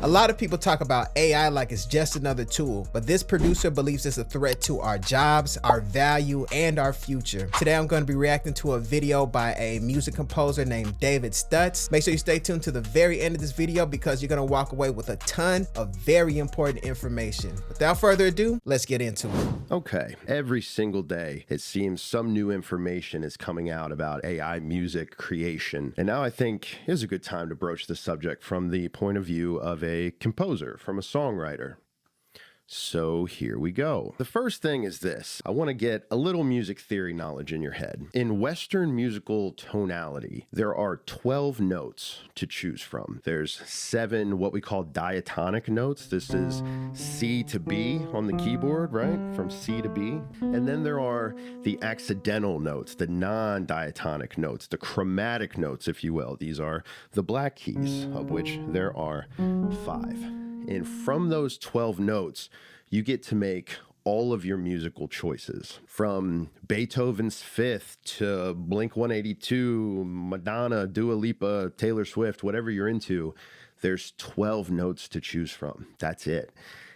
A lot of people talk about AI like it's just another tool, but this producer believes it's a threat to our jobs, our value, and our future. Today I'm going to be reacting to a video by a music composer named David Stutts. Make sure you stay tuned to the very end of this video because you're going to walk away with a ton of very important information. Without further ado, let's get into it. Okay, every single day it seems some new information is coming out about AI music creation, and now I think is a good time to broach the subject from the point of view of a composer, from a songwriter. So here we go. The first thing is this. I want to get a little music theory knowledge in your head. In Western musical tonality, there are 12 notes to choose from. There's 7 what we call diatonic notes. This is C to B on the keyboard, right? From C to B. And then there are the accidental notes, the non-diatonic notes, the chromatic notes, if you will. These are the black keys, of which there are 5. And from those 12 notes, you get to make all of your musical choices. From Beethoven's Fifth to Blink-182, Madonna, Dua Lipa, Taylor Swift, whatever you're into, there's 12 notes to choose from. That's it.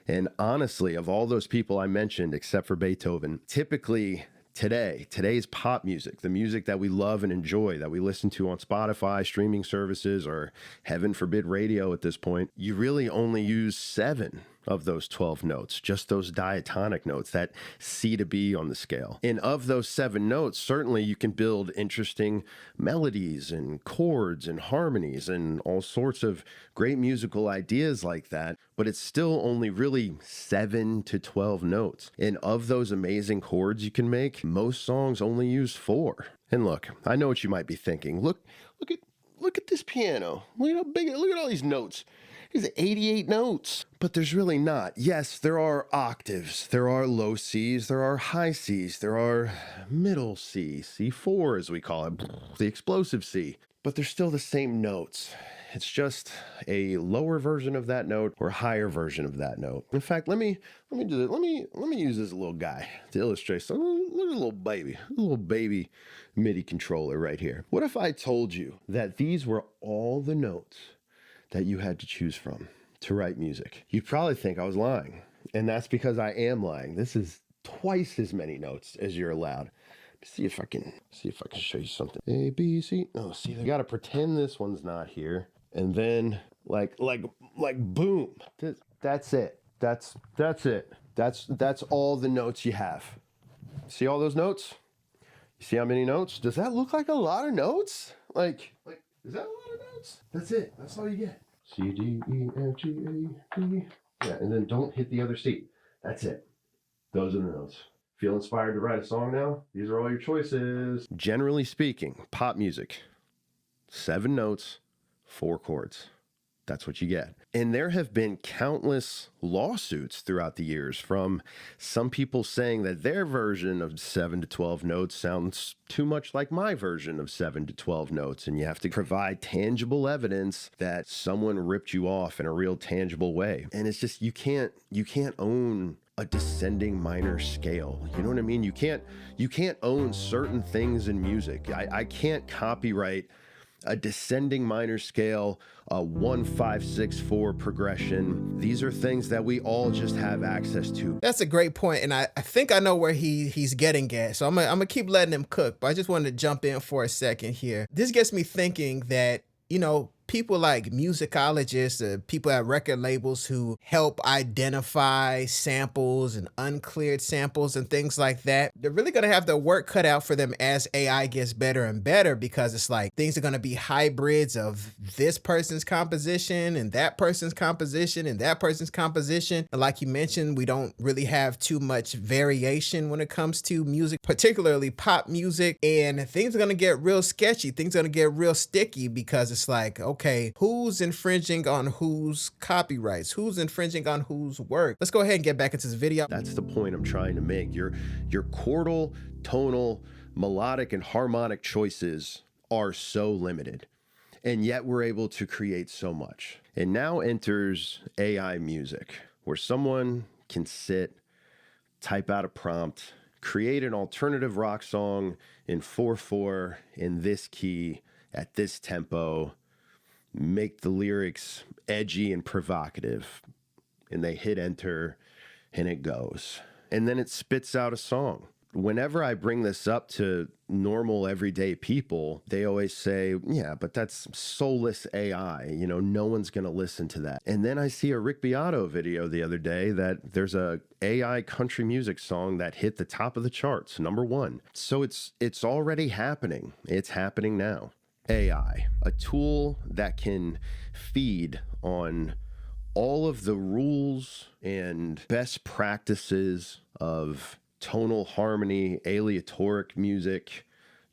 And honestly, of all those people I mentioned, except for Beethoven, typically today's pop music, the music that we love and enjoy, that we listen to on Spotify, streaming services, or heaven forbid radio at this point, you really only use 7 of those 12 notes, just those diatonic notes, that C to B on the scale. And of those 7 notes, certainly you can build interesting melodies and chords and harmonies and all sorts of great musical ideas like that, but it's still only really 7 to 12 notes. And of those amazing chords you can make, most songs only use 4. And look, I know what you might be thinking. Look at this piano. Look at how big, look at all these notes. There's 88 notes, but there's really not. Yes, there are octaves, there are low Cs, there are high Cs, there are middle C, C4 as we call it, the explosive C, but they're still the same notes. It's just a lower version of that note or a higher version of that note. In fact, let me do this. Let me use this little guy to illustrate something. Look at a little baby MIDI controller right here. What if I told you that these were all the notes that you had to choose from to write music? You'd probably think I was lying, and that's because I am lying. This is twice as many notes as you're allowed. See if I can show you something. A, B, C. Oh, see, I gotta pretend this one's not here, and then like boom. That's it. That's it. That's all the notes you have. See all those notes? You see how many notes? Does that look like a lot of notes? Like is that a lot of notes? That's it. That's all you get. C, D, E, F, G, A, B. Yeah, and then don't hit the other C. That's it. Those are the notes. Feel inspired to write a song now? These are all your choices. Generally speaking, pop music, 7 notes, 4 chords. That's what you get. And there have been countless lawsuits throughout the years from some people saying that their version of 7 to 12 notes sounds too much like my version of 7 to 12 notes. And you have to provide tangible evidence that someone ripped you off in a real tangible way. And it's just, you can't own a descending minor scale. You know what I mean? You can't own certain things in music. I can't copyright a descending minor scale, a 1-5-6-4 progression. These are things that we all just have access to. That's a great point, and I think I know where he's getting at, so I'm gonna keep letting him cook, but I just wanted to jump in for a second here. This gets me thinking that, you know, people like musicologists, people at record labels who help identify samples and uncleared samples and things like that, they're really going to have their work cut out for them as AI gets better and better, because it's like things are going to be hybrids of this person's composition and that person's composition and that person's composition. And like you mentioned, we don't really have too much variation when it comes to music, particularly pop music, and things are going to get real sketchy. Things are going to get real sticky because it's like, okay, who's infringing on whose copyrights? Who's infringing on whose work? Let's go ahead and get back into this video. That's the point I'm trying to make. Your chordal, tonal, melodic, and harmonic choices are so limited, and yet we're able to create so much. And now enters AI music, where someone can sit, type out a prompt, create an alternative rock song in 4/4 in this key at this tempo, make the lyrics edgy and provocative, and they hit enter and it goes. And then it spits out a song. Whenever I bring this up to normal everyday people, they always say, yeah, but that's soulless AI. No one's going to listen to that. And then I see a Rick Beato video the other day that there's a AI country music song that hit the top of the charts, #1. So it's already happening. It's happening now. AI, a tool that can feed on all of the rules and best practices of tonal harmony, aleatoric music,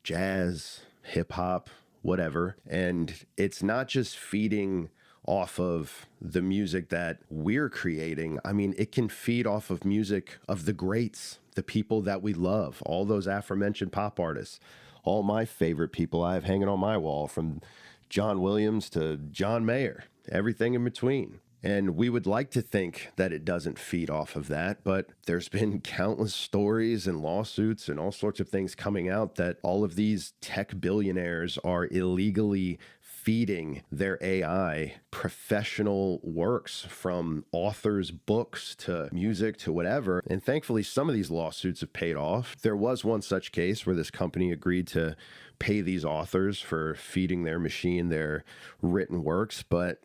jazz, hip hop, whatever. And it's not just feeding off of the music that we're creating. I mean, it can feed off of music of the greats, the people that we love, all those aforementioned pop artists, all my favorite people I have hanging on my wall, from John Williams to John Mayer, everything in between. And we would like to think that it doesn't feed off of that, but there's been countless stories and lawsuits and all sorts of things coming out that all of these tech billionaires are illegally feeding their AI professional works, from authors' books to music to whatever. And thankfully, some of these lawsuits have paid off. There was one such case where this company agreed to pay these authors for feeding their machine their written works, but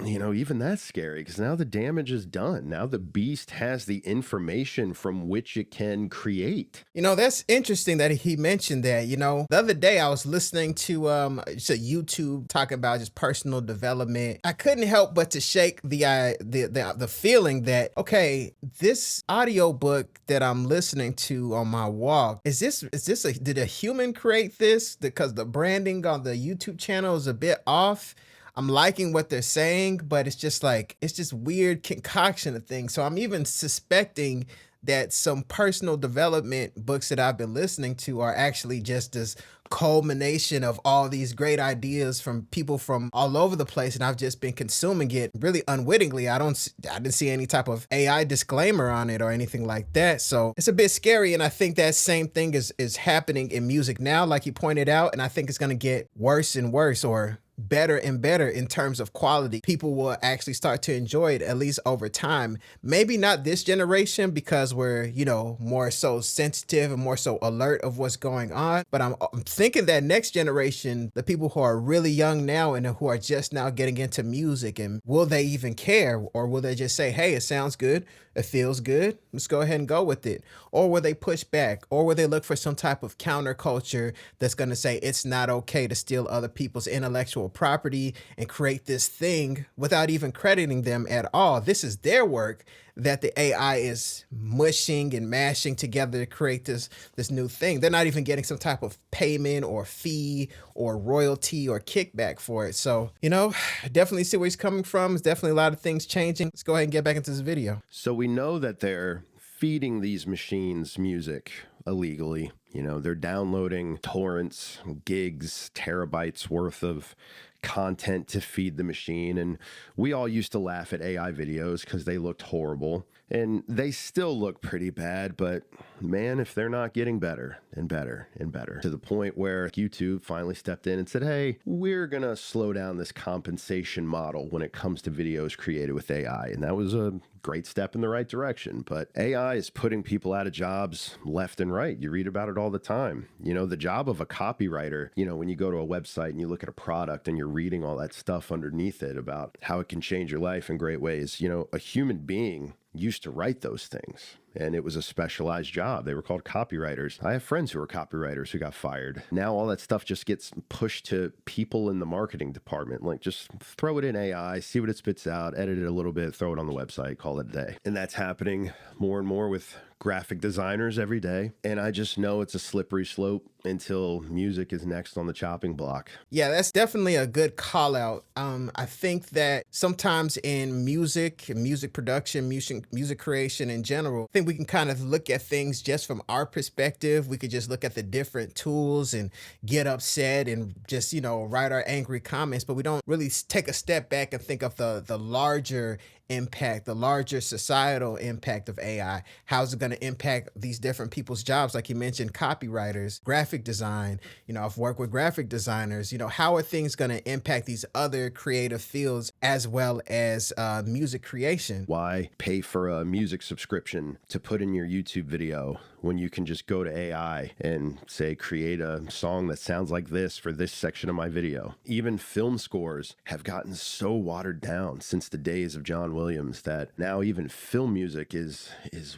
even that's scary, because now the damage is done. Now the beast has the information from which it can create. That's interesting that he mentioned that. The other day I was listening to just a YouTube talking about just personal development. I couldn't help but to shake the feeling that, okay, this audiobook that I'm listening to on my walk, did a human create this? Because the branding on the YouTube channel is a bit off. I'm liking what they're saying, but it's just weird concoction of things. So I'm even suspecting that some personal development books that I've been listening to are actually just this culmination of all these great ideas from people from all over the place, and I've just been consuming it really unwittingly. I didn't see any type of AI disclaimer on it or anything like that. So it's a bit scary, and I think that same thing is happening in music now, like you pointed out, and I think it's going to get worse and worse, or better and better in terms of quality. People will actually start to enjoy it, at least over time. Maybe not this generation, because we're, more so sensitive and more so alert of what's going on. But I'm thinking that next generation, the people who are really young now and who are just now getting into music, and will they even care? Or will they just say, hey, it sounds good, it feels good, let's go ahead and go with it? Or will they push back? Or will they look for some type of counterculture that's going to say it's not okay to steal other people's intellectual property and create this thing without even crediting them at all? This is their work that the AI is mushing and mashing together to create this new thing. They're not even getting some type of payment or fee or royalty or kickback for it. So, I definitely see where he's coming from. There's definitely a lot of things changing. Let's go ahead and get back into this video. So we know that they're feeding these machines music illegally. They're downloading torrents, gigs, terabytes worth of content to feed the machine. And we all used to laugh at AI videos because they looked horrible. And they still look pretty bad, but man, if they're not getting better and better and better, to the point where YouTube finally stepped in and said, hey, we're going to slow down this compensation model when it comes to videos created with AI. And that was a great step in the right direction. But AI is putting people out of jobs left and right. You read about it all the time. The job of a copywriter, when you go to a website and you look at a product and you're reading all that stuff underneath it about how it can change your life in great ways, a human being used to write those things, and it was a specialized job. They were called copywriters. I have friends who are copywriters who got fired. Now all that stuff just gets pushed to people in the marketing department. Like, just throw it in AI, see what it spits out, edit it a little bit, throw it on the website, call it a day. And that's happening more and more with graphic designers every day. And I just know it's a slippery slope until music is next on the chopping block. Yeah, that's definitely a good call out. I think that sometimes in music production, music creation in general, I think we can kind of look at things just from our perspective. We could just look at the different tools and get upset and just, write our angry comments, but we don't really take a step back and think of the larger impact, the larger societal impact of AI. How's it going to impact these different people's jobs? Like you mentioned, copywriters, graphic design. I've worked with graphic designers. How are things going to impact these other creative fields as well as music creation? Why pay for a music subscription to put in your YouTube video when you can just go to AI and say, create a song that sounds like this for this section of my video? Even film scores have gotten so watered down since the days of John Williams that now even film music is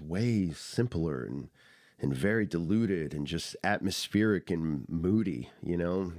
way simpler and very diluted and just atmospheric and moody.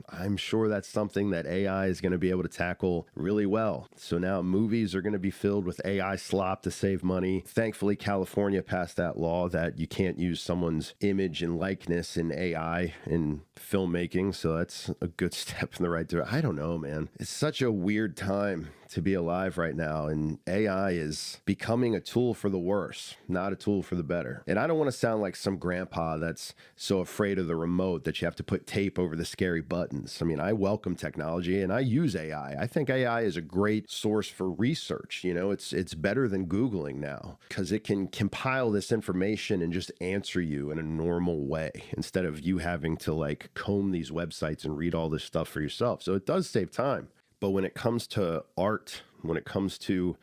I'm sure that's something that AI is going to be able to tackle really well. So now movies are going to be filled with AI slop to save money. Thankfully, California passed that law that you can't use someone's image and likeness in AI in filmmaking. So that's a good step in the right direction. I don't know, man. It's such a weird time to be alive right now, and AI is becoming a tool for the worse, not a tool for the better. And I don't want to sound like some grandpa that's so afraid of the remote that you have to put tape over the scary buttons. I mean, I welcome technology and I use AI. I think AI is a great source for research. It's better than Googling now because it can compile this information and just answer you in a normal way instead of you having to like comb these websites and read all this stuff for yourself. So it does save time. But when it comes to art, when it comes to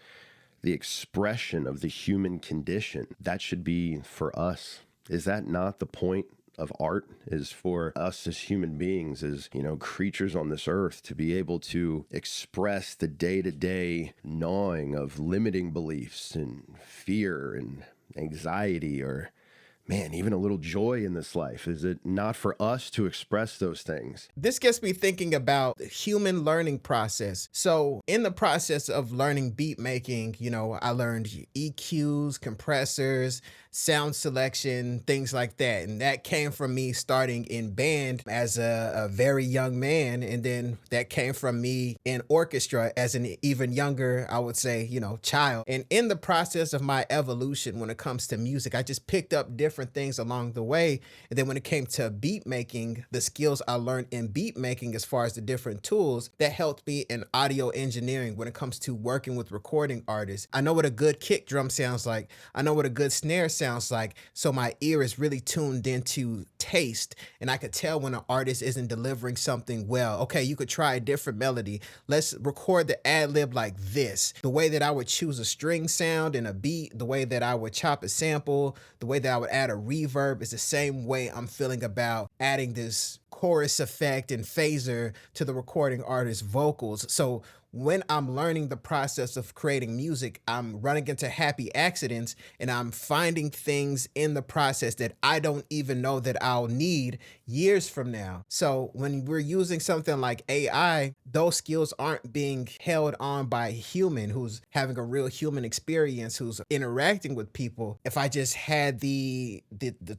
the expression of the human condition, that should be for us. Is that not the point of art? Is for us as human beings, as, creatures on this earth, to be able to express the day-to-day gnawing of limiting beliefs and fear and anxiety, or man, even a little joy in this life? Is it not for us to express those things? This gets me thinking about the human learning process. So in the process of learning beat making, I learned EQs, compressors, sound selection, things like that. And that came from me starting in band as a very young man. And then that came from me in orchestra as an even younger, I would say, child. And in the process of my evolution, when it comes to music, I just picked up different things along the way. And then when it came to beat making, the skills I learned in beat making, as far as the different tools, that helped me in audio engineering when it comes to working with recording artists. I know what a good kick drum sounds like. I know what a good snare sounds like. So my ear is really tuned into taste, and I could tell when an artist isn't delivering something well. Okay, you could try a different melody. Let's record the ad lib like this. The way that I would choose a string sound and a beat, the way that I would chop a sample, the way that I would add a reverb is the same way I'm feeling about adding this chorus effect and phaser to the recording artist's vocals. So when I'm learning the process of creating music, I'm running into happy accidents and I'm finding things in the process that I don't even know that I'll need years from now. So when we're using something like AI, those skills aren't being held on by a human who's having a real human experience, who's interacting with people. If I just had the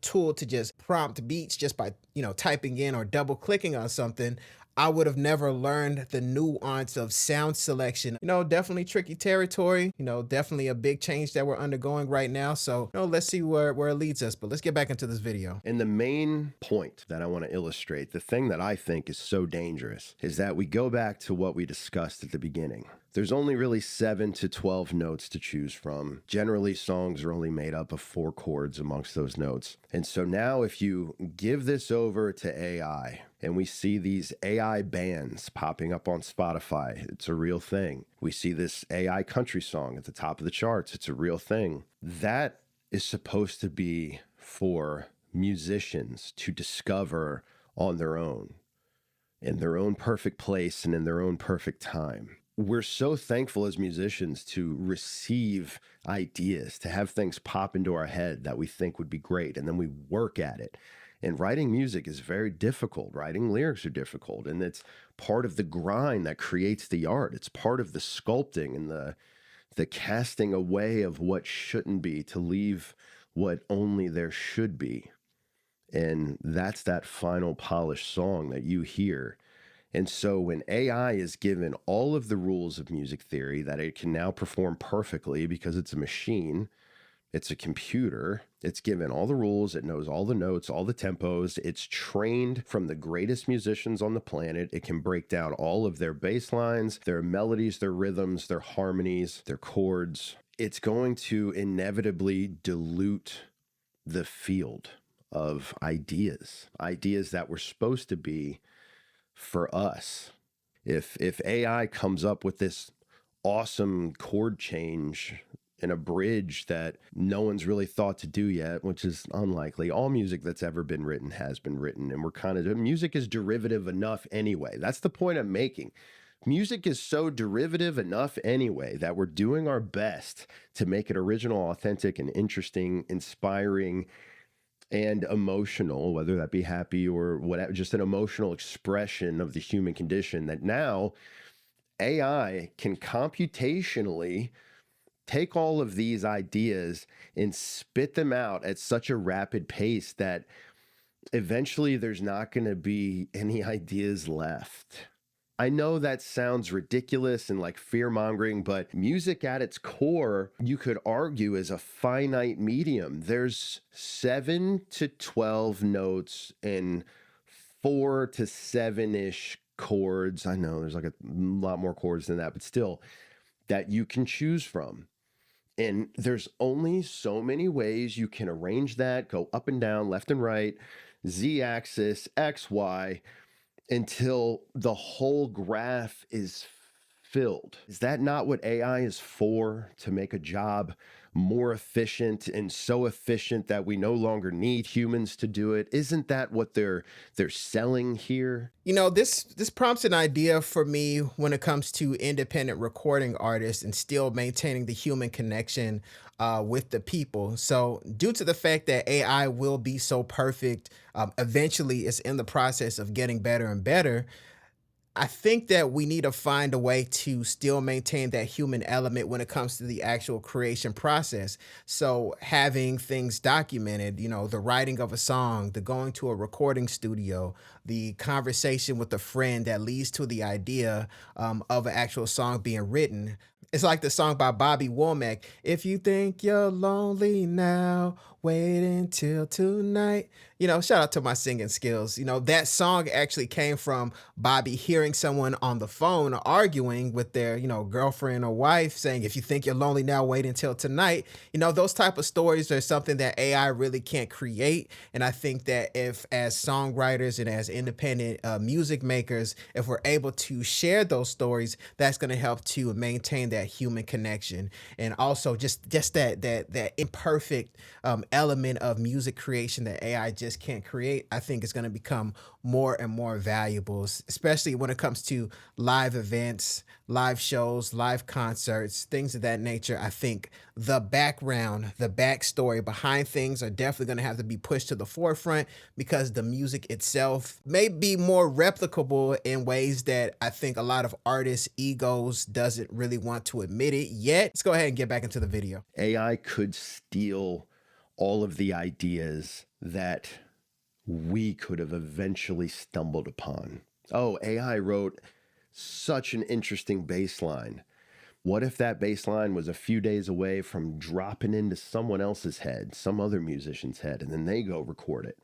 tool to just prompt beats just by, typing in or double clicking on something, I would have never learned the nuance of sound selection. Definitely tricky territory, definitely a big change that we're undergoing right now. So, let's see where it leads us, but let's get back into this video. And the main point that I want to illustrate, the thing that I think is so dangerous, is that we go back to what we discussed at the beginning. There's only really 7 to 12 notes to choose from. Generally, songs are only made up of 4 chords amongst those notes. And so now if you give this over to AI, and we see these AI bands popping up on Spotify, it's a real thing. We see this AI country song at the top of the charts, it's a real thing. That is supposed to be for musicians to discover on their own, in their own perfect place and in their own perfect time. We're so thankful as musicians to receive ideas, to have things pop into our head that we think would be great, and then we work at it. And writing music is very difficult. Writing lyrics are difficult, and it's part of the grind that creates the art. It's part of the sculpting and the casting away of what shouldn't be to leave what only there should be. And that's that final polished song that you hear. And so when AI is given all of the rules of music theory that it can now perform perfectly because it's a machine, It's a computer. It's given all the rules. It knows all the notes, all the tempos. It's trained from the greatest musicians on the planet. It can break down all of their bass lines, their melodies, their rhythms, their harmonies, their chords. It's going to inevitably dilute the field of ideas that were supposed to be for us. If AI comes up with this awesome chord change in a bridge that no one's really thought to do yet, which is unlikely. All music that's ever been written has been written, and music is derivative enough anyway. That's the point I'm making. Music is so derivative enough anyway that we're doing our best to make it original, authentic, and interesting, inspiring, and emotional, whether that be happy or whatever, just an emotional expression of the human condition, that now AI can computationally take all of these ideas and spit them out at such a rapid pace that eventually there's not going to be any ideas left. I know that sounds ridiculous and like fear-mongering, but music at its core, you could argue, is a finite medium. There's 7 to 12 notes and 4 to 7-ish chords. I know there's like a lot more chords than that, but still, that you can choose from. And there's only so many ways you can arrange that, go up and down, left and right, Z-axis, X, Y, until the whole graph is filled. Is that not what AI is for? To make a job more efficient, and so efficient that we no longer need humans to do it? Isn't that what they're selling here? You know, this prompts an idea for me when it comes to independent recording artists and still maintaining the human connection with the people. So, due to the fact that AI will be so perfect, eventually it's in the process of getting better and better. I think that we need to find a way to still maintain that human element when it comes to the actual creation process. So having things documented, you know, the writing of a song, the going to a recording studio, the conversation with a friend that leads to the idea of an actual song being written. It's like the song by Bobby Womack. If you think you're lonely now, wait until tonight. You know, shout out to my singing skills. You know, that song actually came from Bobby hearing someone on the phone arguing with their, you know, girlfriend or wife saying, if you think you're lonely now, wait until tonight. You know, those type of stories are something that AI really can't create. And I think that if, as songwriters and as independent music makers, if we're able to share those stories, that's going to help to maintain that human connection. And also just that imperfect element of music creation that AI just can't create, I think is going to become more and more valuable, especially when it comes to live events, live shows, live concerts, things of that nature. I think the background, the backstory behind things are definitely going to have to be pushed to the forefront, because the music itself may be more replicable in ways that I think a lot of artists' egos doesn't really want to admit it yet. Let's go ahead and get back into the video. AI could steal all of the ideas that we could have eventually stumbled upon. Oh, AI wrote such an interesting bass line. What if that bass line was a few days away from dropping into someone else's head, some other musician's head, and then they go record it?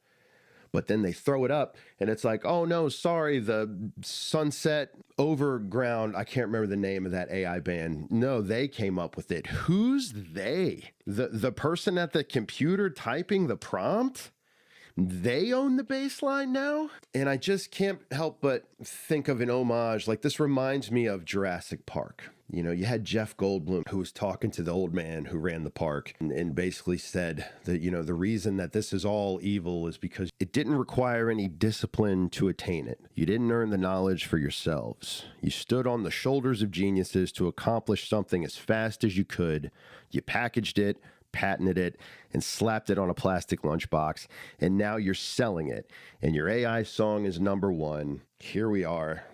But then they throw it up and it's like, oh no, sorry, the Sunset Overground, I can't remember the name of that AI band. No, they came up with it. Who's they? The person at the computer typing the prompt? They own the bass line now? And I just can't help but think of an homage. Like, this reminds me of Jurassic Park. You know, you had Jeff Goldblum, who was talking to the old man who ran the park, and basically said that, you know, the reason that this is all evil is because it didn't require any discipline to attain it. You didn't earn the knowledge for yourselves. You stood on the shoulders of geniuses to accomplish something as fast as you could. You packaged it, patented it, and slapped it on a plastic lunchbox, and now you're selling it. And your AI song is number one. Here we are.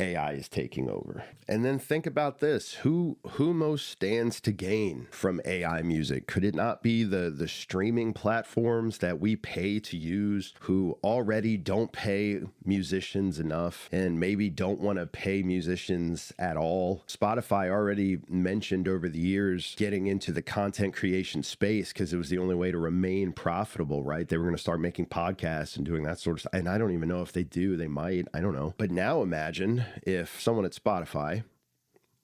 AI is taking over. And then think about this. Who most stands to gain from AI music? Could it not be the streaming platforms that we pay to use, who already don't pay musicians enough and maybe don't want to pay musicians at all? Spotify already mentioned over the years getting into the content creation space because it was the only way to remain profitable, right? They were going to start making podcasts and doing that sort of stuff. And I don't even know if they do. They might. I don't know. But now imagine if someone at Spotify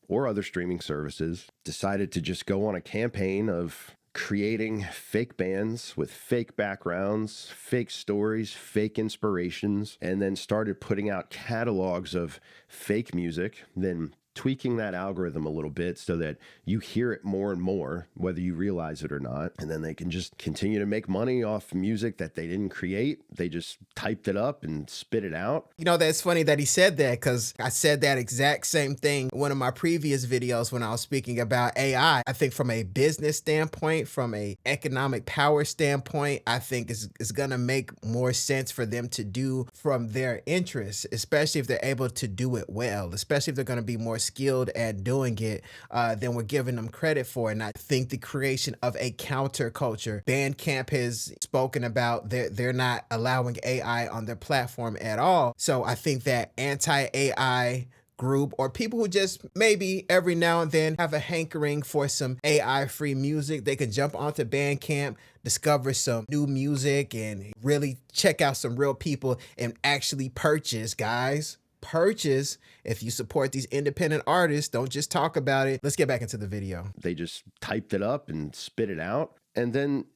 or other streaming services decided to just go on a campaign of creating fake bands with fake backgrounds, fake stories, fake inspirations, and then started putting out catalogs of fake music, then tweaking that algorithm a little bit so that you hear it more and more, whether you realize it or not. And then they can just continue to make money off music that they didn't create. They just typed it up and spit it out. You know, that's funny that he said that, because I said that exact same thing in one of my previous videos when I was speaking about AI. I think from a business standpoint, from a economic power standpoint, I think it's going to make more sense for them to do from their interests, especially if they're able to do it well, especially if they're going to be more skilled at doing it than we're giving them credit for. And I think the creation of a counterculture, Bandcamp has spoken about, they're not allowing AI on their platform at all. So I think that anti-AI group, or people who just maybe every now and then have a hankering for some AI free music, they can jump onto Bandcamp, discover some new music, and really check out some real people and actually purchase, guys. Purchase. If you support these independent artists, don't just talk about it. Let's get back into the video. They just typed it up and spit it out. And then,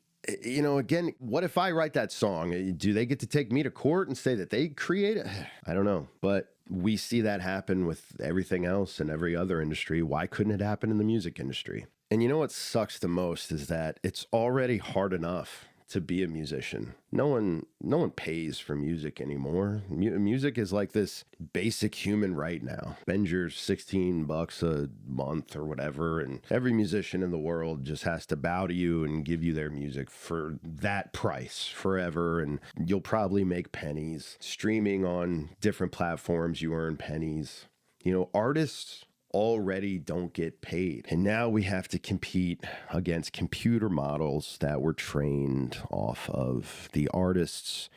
you know, again, what if I write that song? Do they get to take me to court and say that they create it? I don't know. But we see that happen with everything else in every other industry. Why couldn't it happen in the music industry? And you know what sucks the most is that it's already hard enough to be a musician. No one pays for music anymore. Music is like this basic human right now. Spend your $16 a month or whatever, and every musician in the world just has to bow to you and give you their music for that price forever, and you'll probably make pennies. Streaming on different platforms, you earn pennies. You know, artists already don't get paid. And now we have to compete against computer models that were trained off of the artists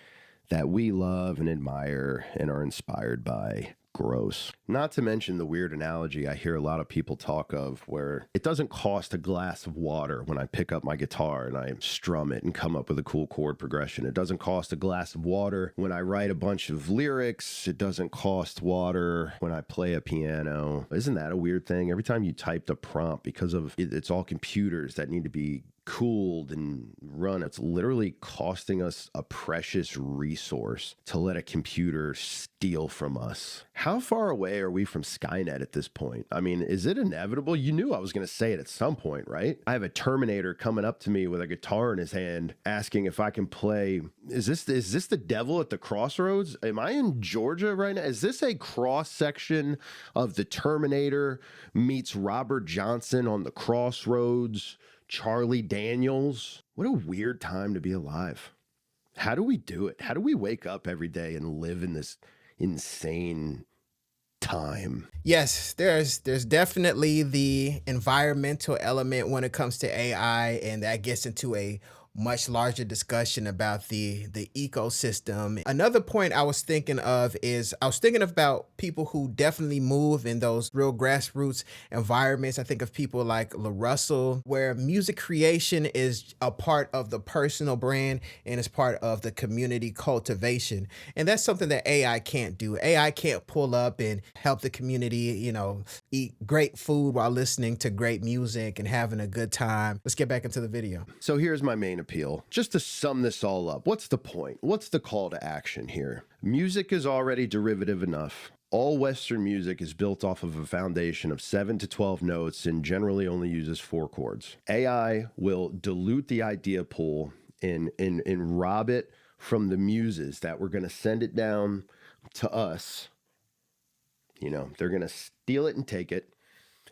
that we love and admire and are inspired by. Gross. Not to mention the weird analogy I hear a lot of people talk of, where it doesn't cost a glass of water when I pick up my guitar and I strum it and come up with a cool chord progression. It doesn't cost a glass of water when I write a bunch of lyrics. It doesn't cost water when I play a piano. Isn't that a weird thing? Every time you type the prompt, because of it's all computers that need to be cooled and run, it's literally costing us a precious resource to let a computer steal from us. How far away are we from Skynet at this point? I mean, is it inevitable? You knew I was going to say it at some point, right? I have a Terminator coming up to me with a guitar in his hand asking if I can play. Is this the devil at the crossroads? Am I in Georgia right now? Is this a cross section of the Terminator meets Robert Johnson on the Crossroads? Charlie Daniels? What a weird time to be alive. How do we do it? How do we wake up every day and live in this insane time? Yes, there's definitely the environmental element when it comes to AI, and that gets into a much larger discussion about the ecosystem. Another point I was thinking of is I was thinking about people who definitely move in those real grassroots environments. I think of people like La Russell, where music creation is a part of the personal brand and is part of the community cultivation. And that's something that AI can't do. AI can't pull up and help the community, you know, eat great food while listening to great music and having a good time. Let's get back into the video. So here's my main appeal. Just to sum this all up, what's the point? What's the call to action here? Music is already derivative enough. All Western music is built off of a foundation of 7 to 12 notes and generally only uses 4 chords. AI will dilute the idea pool and rob it from the muses that we're going to send it down to us. You know, they're going to steal it and take it,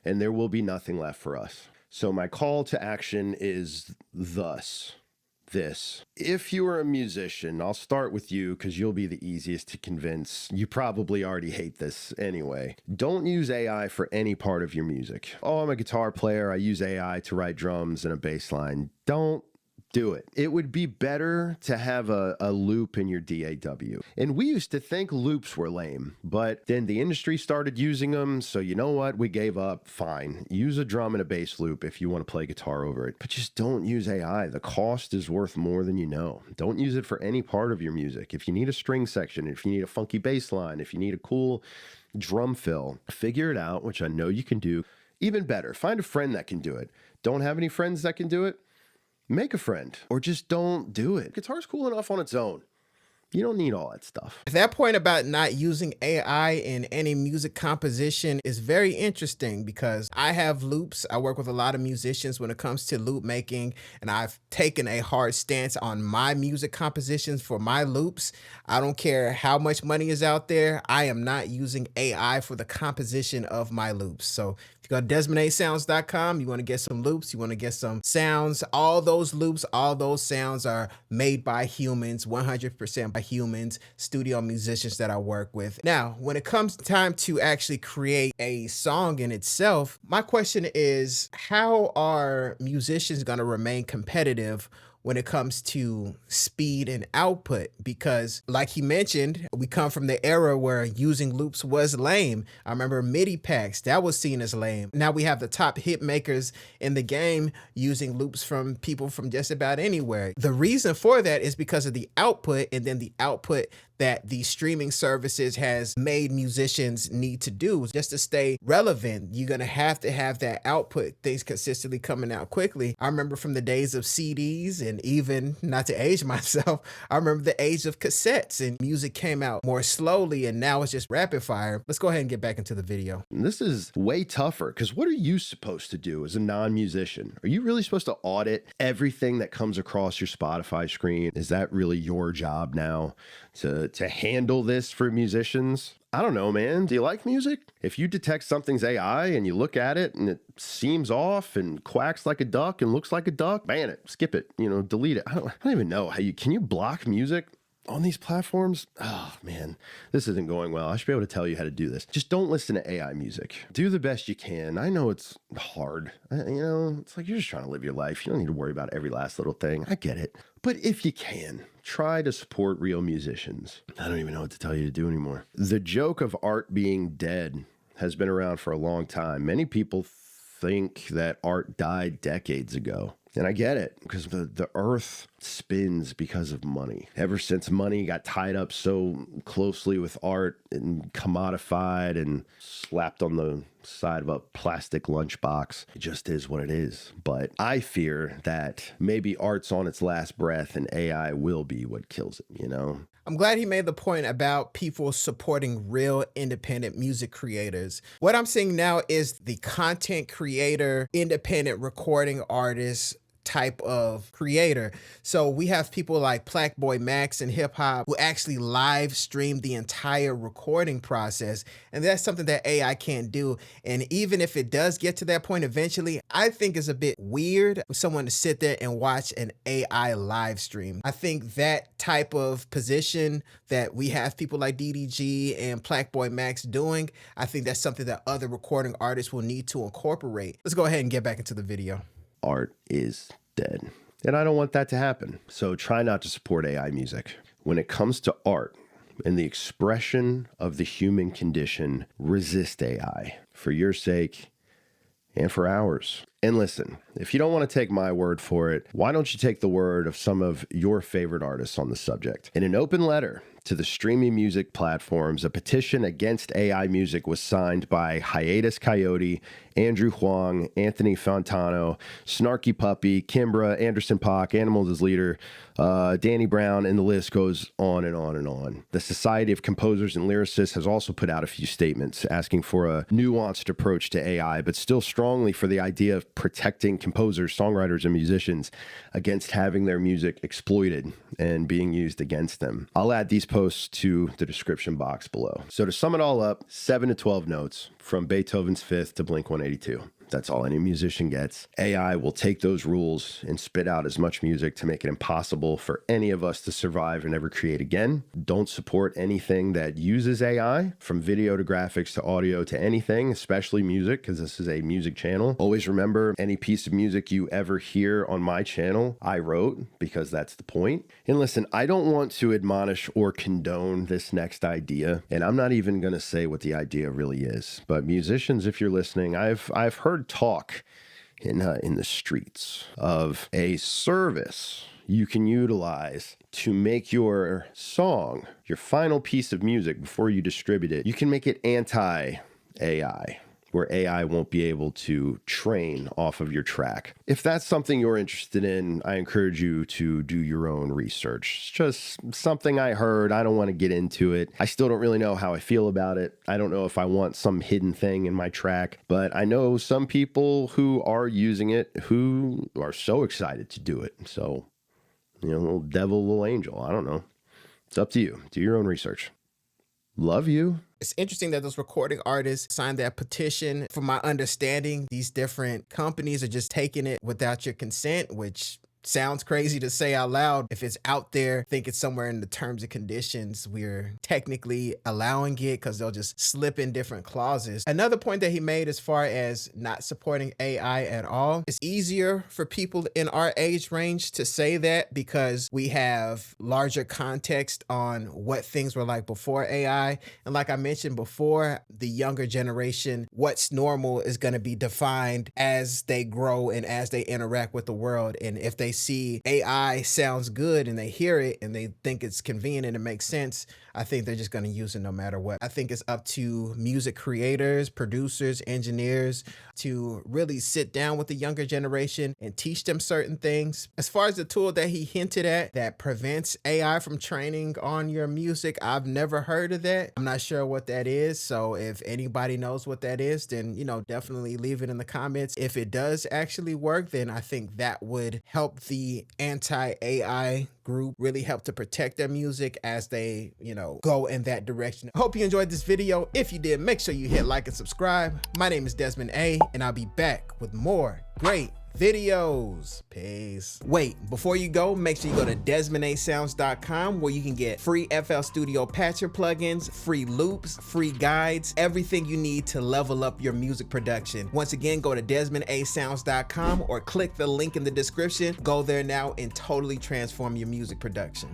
and there will be nothing left for us. So my call to action is thus. this. If you are a musician, I'll start with you because you'll be the easiest to convince. You probably already hate this anyway. Don't use AI for any part of your music. Oh, I'm a guitar player. I use AI to write drums and a bass line. Don't do it. It would be better to have a loop in your DAW. And we used to think loops were lame, but then the industry started using them. So you know what? We gave up. Fine. Use a drum and a bass loop if you want to play guitar over it. But just don't use AI. The cost is worth more than you know. Don't use it for any part of your music. If you need a string section, if you need a funky bass line, if you need a cool drum fill, figure it out, which I know you can do. Even better, find a friend that can do it. Don't have any friends that can do it? Make a friend, or just don't do it. Guitar's cool enough on its own. You don't need all that stuff. That point about not using AI in any music composition is very interesting because I have loops. I work with a lot of musicians when it comes to loop making, and I've taken a hard stance on my music compositions for my loops. I don't care how much money is out there. I am not using AI for the composition of my loops. So if you go to DesmondASounds.com, you want to get some loops, you want to get some sounds, all those loops, all those sounds are made by humans, 100% by humans, studio musicians that I work with. Now, when it comes time to actually create a song in itself, my question is, how are musicians going to remain competitive when it comes to speed and output? Because like he mentioned, we come from the era where using loops was lame. I remember MIDI packs, that was seen as lame. Now we have the top hit makers in the game using loops from people from just about anywhere. The reason for that is because of the output, and then the output that the streaming services has made musicians need to do just to stay relevant. You're going to have that output, things consistently coming out quickly. I remember from the days of CDs, and even not to age myself, I remember the age of cassettes, and music came out more slowly, and now it's just rapid fire. Let's go ahead and get back into the video. This is way tougher because what are you supposed to do as a non-musician? Are you really supposed to audit everything that comes across your Spotify screen? Is that really your job now to handle this for musicians? I don't know, man. Do you like music? If you detect something's AI and you look at it and it seems off and quacks like a duck and looks like a duck, ban it, skip it, delete it. I don't even know how can you block music on these platforms? Oh man, this isn't going well. I should be able to tell you how to do this. Just don't listen to AI music. Do the best you can. I know it's hard. It's like you're just trying to live your life. You don't need to worry about every last little thing. I get it. But if you can, try to support real musicians. I don't even know what to tell you to do anymore. The joke of art being dead has been around for a long time. Many people think that art died decades ago. And I get it, because the earth spins because of money. Ever since money got tied up so closely with art and commodified and slapped on the side of a plastic lunchbox, it just is what it is. But I fear that maybe art's on its last breath and AI will be what kills it, I'm glad he made the point about people supporting real independent music creators. What I'm seeing now is the content creator, independent recording artist type of creator. So we have people like Plackboy Max and Hip Hop who actually live stream the entire recording process. And that's something that AI can't do. And even if it does get to that point eventually, I think it's a bit weird for someone to sit there and watch an AI live stream. I think that type of position that we have people like DDG and Plackboy Max doing, I think that's something that other recording artists will need to incorporate. Let's go ahead and get back into the video. Art is dead. And I don't want that to happen. So try not to support AI music. When it comes to art and the expression of the human condition, resist AI for your sake and for ours. And listen, if you don't want to take my word for it, why don't you take the word of some of your favorite artists on the subject? In an open letter to the streaming music platforms, a petition against AI music was signed by Hiatus Coyote, Andrew Huang, Anthony Fontano, Snarky Puppy, Kimbra, Anderson Paak, Animals as Leader, Danny Brown, and the list goes on and on and on. The Society of Composers and Lyricists has also put out a few statements asking for a nuanced approach to AI, but still strongly for the idea of protecting composers, songwriters, and musicians against having their music exploited and being used against them. I'll add these posts to the description box below. So to sum it all up, 7 to 12 notes from Beethoven's Fifth to Blink-182. That's all any musician gets. AI will take those rules and spit out as much music to make it impossible for any of us to survive and ever create again. Don't support anything that uses AI, from video to graphics to audio to anything, especially music, because this is a music channel. Always remember, any piece of music you ever hear on my channel, I wrote, because that's the point. And listen, I don't want to admonish or condone this next idea, and I'm not even going to say what the idea really is. But musicians, if you're listening, I've heard talk in the streets of a service you can utilize to make your song, your final piece of music before you distribute it. You can make it anti-AI, where AI won't be able to train off of your track. If that's something you're interested in, I encourage you to do your own research. It's just something I heard. I don't want to get into it. I still don't really know how I feel about it. I don't know if I want some hidden thing in my track, but I know some people who are using it who are so excited to do it. So, little devil, little angel. I don't know. It's up to you. Do your own research. Love you. It's interesting that those recording artists signed that petition. From my understanding, these different companies are just taking it without your consent, which sounds crazy to say out loud. If it's out there, I think it's somewhere in the terms and conditions we're technically allowing it, because they'll just slip in different clauses. Another point that he made as far as not supporting AI at all, it's easier for people in our age range to say that because we have larger context on what things were like before AI. And like I mentioned before, the younger generation, what's normal is going to be defined as they grow and as they interact with the world. And if they see AI sounds good and they hear it and they think it's convenient and it makes sense, I think they're just going to use it no matter what. I think it's up to music creators, producers, engineers to really sit down with the younger generation and teach them certain things. As far as the tool that he hinted at that prevents AI from training on your music, I've never heard of that. I'm not sure what that is. So if anybody knows what that is, then, definitely leave it in the comments. If it does actually work, then I think that would help the anti-AI group really help to protect their music as they, go in that direction. I hope you enjoyed this video. If you did, make sure you hit like and subscribe. My name is Desmond A, and I'll be back with more great videos. Peace. Wait, before you go, make sure you go to DesmondASounds.com, where you can get free FL Studio Patcher plugins, free loops, free guides, everything you need to level up your music production. Once again, go to DesmondASounds.com or click the link in the description. Go there now and totally transform your music production.